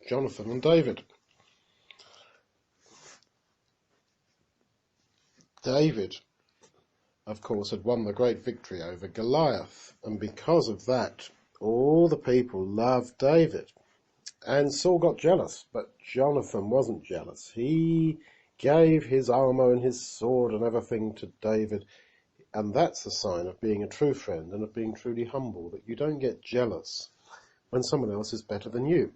Jonathan and David. David, of course, had won the great victory over Goliath, and because of that, all the people loved David. And Saul got jealous, but Jonathan wasn't jealous. He gave his armor and his sword and everything to David, and that's a sign of being a true friend and of being truly humble, that you don't get jealous when someone else is better than you.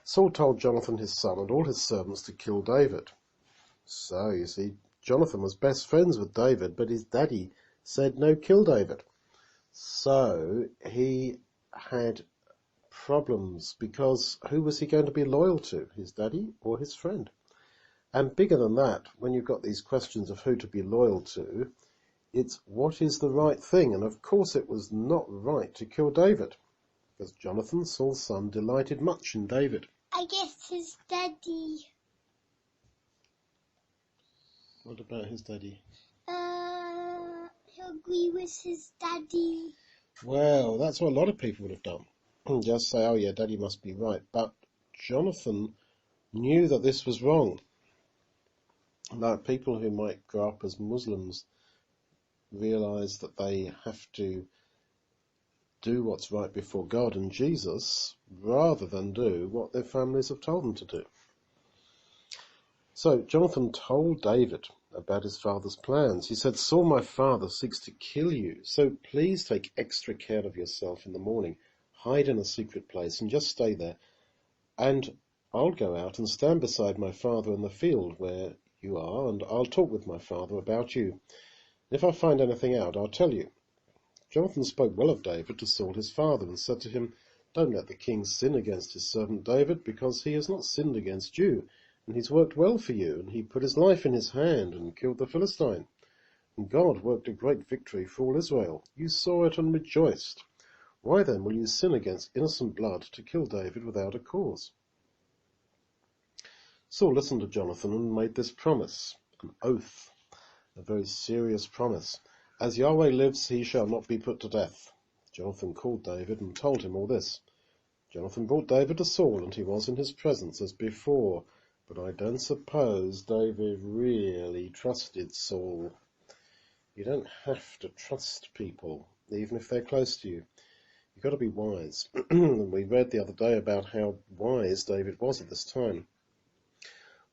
Saul told Jonathan his son and all his servants to kill David. So, you see, Jonathan was best friends with David, but his daddy said no, kill David. So he had problems, because who was he going to be loyal to, his daddy or his friend? And bigger than that, when you've got these questions of who to be loyal to, it's what is the right thing? And of course it was not right to kill David, because Jonathan, Saul's son, delighted much in David. I guess his daddy. What about his daddy? He'll agree with his daddy. Well, that's what a lot of people would have done. Just say, oh yeah, daddy must be right. But Jonathan knew that this was wrong. Like people who might grow up as Muslims realize that they have to do what's right before God and Jesus rather than do what their families have told them to do. So Jonathan told David about his father's plans. He said, Saul, my father, seeks to kill you, so please take extra care of yourself in the morning. Hide in a secret place and just stay there, and I'll go out and stand beside my father in the field where you are, and I'll talk with my father about you. If I find anything out, I'll tell you. Jonathan spoke well of David to Saul his father, and said to him, Don't let the king sin against his servant David, because he has not sinned against you, and he's worked well for you, and he put his life in his hand and killed the Philistine. And God worked a great victory for all Israel. You saw it and rejoiced. Why then will you sin against innocent blood to kill David without a cause? Saul listened to Jonathan and made this promise, an oath, a very serious promise. As Yahweh lives, he shall not be put to death. Jonathan called David and told him all this. Jonathan brought David to Saul, and he was in his presence as before, but I don't suppose David really trusted Saul. You don't have to trust people, even if they're close to you. You've got to be wise. We read the other day about how wise David was at this time.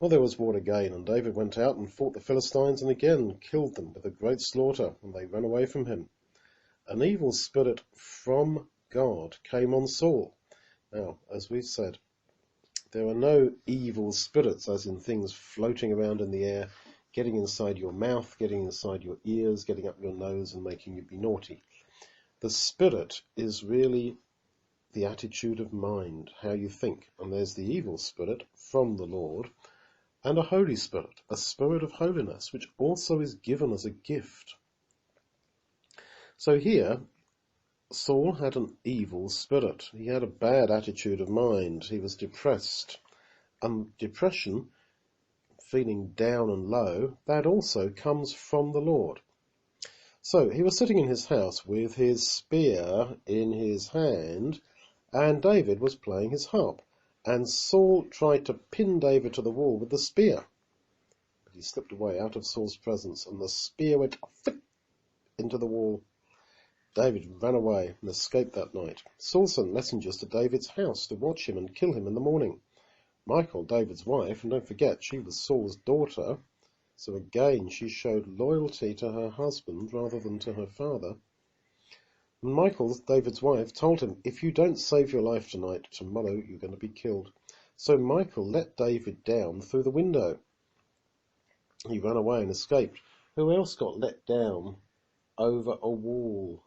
Well, there was war again, and David went out and fought the Philistines and again killed them with a great slaughter, and they ran away from him. An evil spirit from God came on Saul. Now, as we've said, there are no evil spirits, as in things floating around in the air, getting inside your mouth, getting inside your ears, getting up your nose and making you be naughty. The spirit is really the attitude of mind, how you think. And there's the evil spirit from the Lord, and a Holy Spirit, a spirit of holiness, which also is given as a gift. So here, Saul had an evil spirit. He had a bad attitude of mind. He was depressed. And depression, feeling down and low, that also comes from the Lord. So he was sitting in his house with his spear in his hand, and David was playing his harp. And Saul tried to pin David to the wall with the spear. But he slipped away out of Saul's presence, and the spear went fit into the wall. David ran away and escaped that night. Saul sent messengers to David's house to watch him and kill him in the morning. Michal, David's wife, and don't forget, she was Saul's daughter, so again she showed loyalty to her husband rather than to her father. And Michal, David's wife, told him, if you don't save your life tonight, tomorrow you're going to be killed. So Michal let David down through the window. He ran away and escaped. Who else got let down over a wall?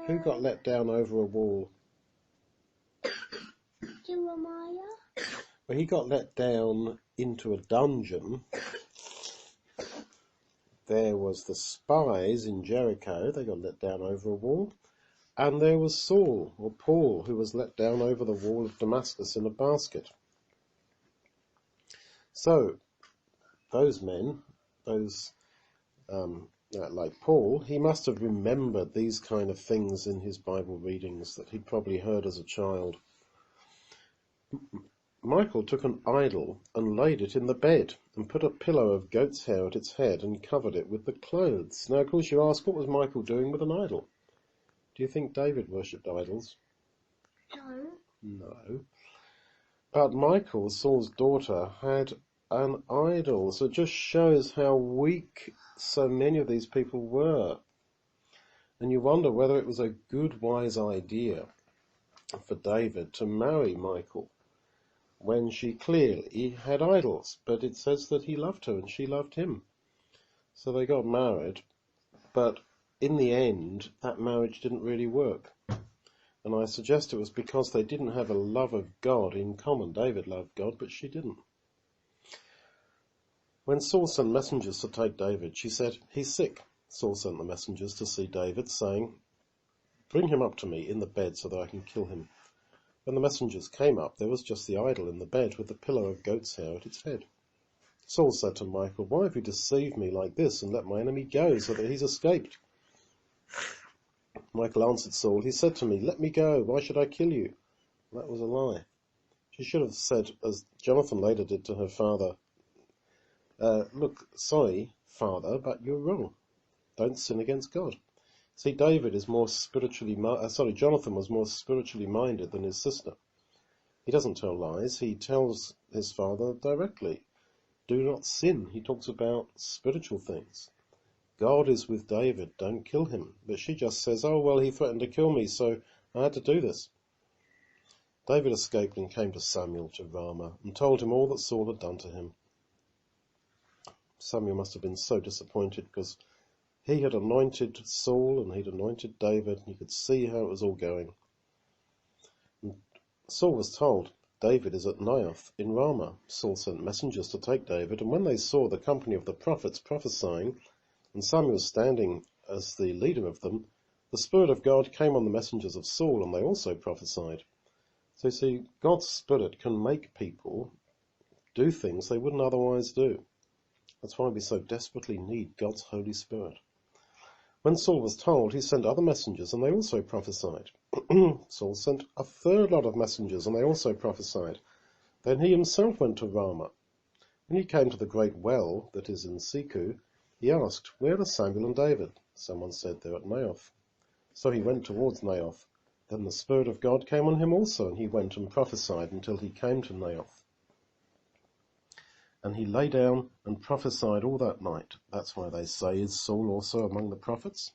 Who got let down over a wall? Jeremiah. Well, he got let down into a dungeon. There was the spies in Jericho. They got let down over a wall. And there was Saul, or Paul, who was let down over the wall of Damascus in a basket. So, those men, those like Paul, he must have remembered these kind of things in his Bible readings that he'd probably heard as a child. Michael took an idol and laid it in the bed and put a pillow of goat's hair at its head and covered it with the clothes. Now, of course, you ask, what was Michael doing with an idol? Do you think David worshipped idols? No. No. But Michal, Saul's daughter, had an idol. So it just shows how weak so many of these people were. And you wonder whether it was a good, wise idea for David to marry Michal when she clearly had idols. But it says that he loved her and she loved him. So they got married. But in the end, that marriage didn't really work. And I suggest it was because they didn't have a love of God in common. David loved God, but she didn't. When Saul sent messengers to take David, she said, "He's sick." Saul sent the messengers to see David, saying, "Bring him up to me in the bed so that I can kill him." When the messengers came up, there was just the idol in the bed with the pillow of goat's hair at its head. Saul said to Michal, "Why have you deceived me like this and let my enemy go so that he's escaped?" Michal answered Saul, "He said to me, 'Let me go. Why should I kill you?'" That was a lie. She should have said, as Jonathan later did to her father, "Look, sorry, father, but you're wrong. Don't sin against God." See, Jonathan was more spiritually minded than his sister. He doesn't tell lies. He tells his father directly, "Do not sin." He talks about spiritual things. God is with David, don't kill him. But she just says, "Oh, well, he threatened to kill me, so I had to do this." David escaped and came to Samuel to Ramah and told him all that Saul had done to him. Samuel must have been so disappointed because he had anointed Saul and he'd anointed David, and you could see how it was all going. And Saul was told, "David is at Naioth in Ramah." Saul sent messengers to take David, and when they saw the company of the prophets prophesying, and Samuel standing as the leader of them, the Spirit of God came on the messengers of Saul, and they also prophesied. So you see, God's Spirit can make people do things they wouldn't otherwise do. That's why we so desperately need God's Holy Spirit. When Saul was told, he sent other messengers, and they also prophesied. Saul sent a third lot of messengers, and they also prophesied. Then he himself went to Ramah. When he came to the great well that is in Seku, he asked, "Where are Samuel and David?" Someone said, "They're at Naioth." So he went towards Naioth. Then the Spirit of God came on him also, and he went and prophesied until he came to Naioth. And he lay down and prophesied all that night. That's why they say, "Is Saul also among the prophets?"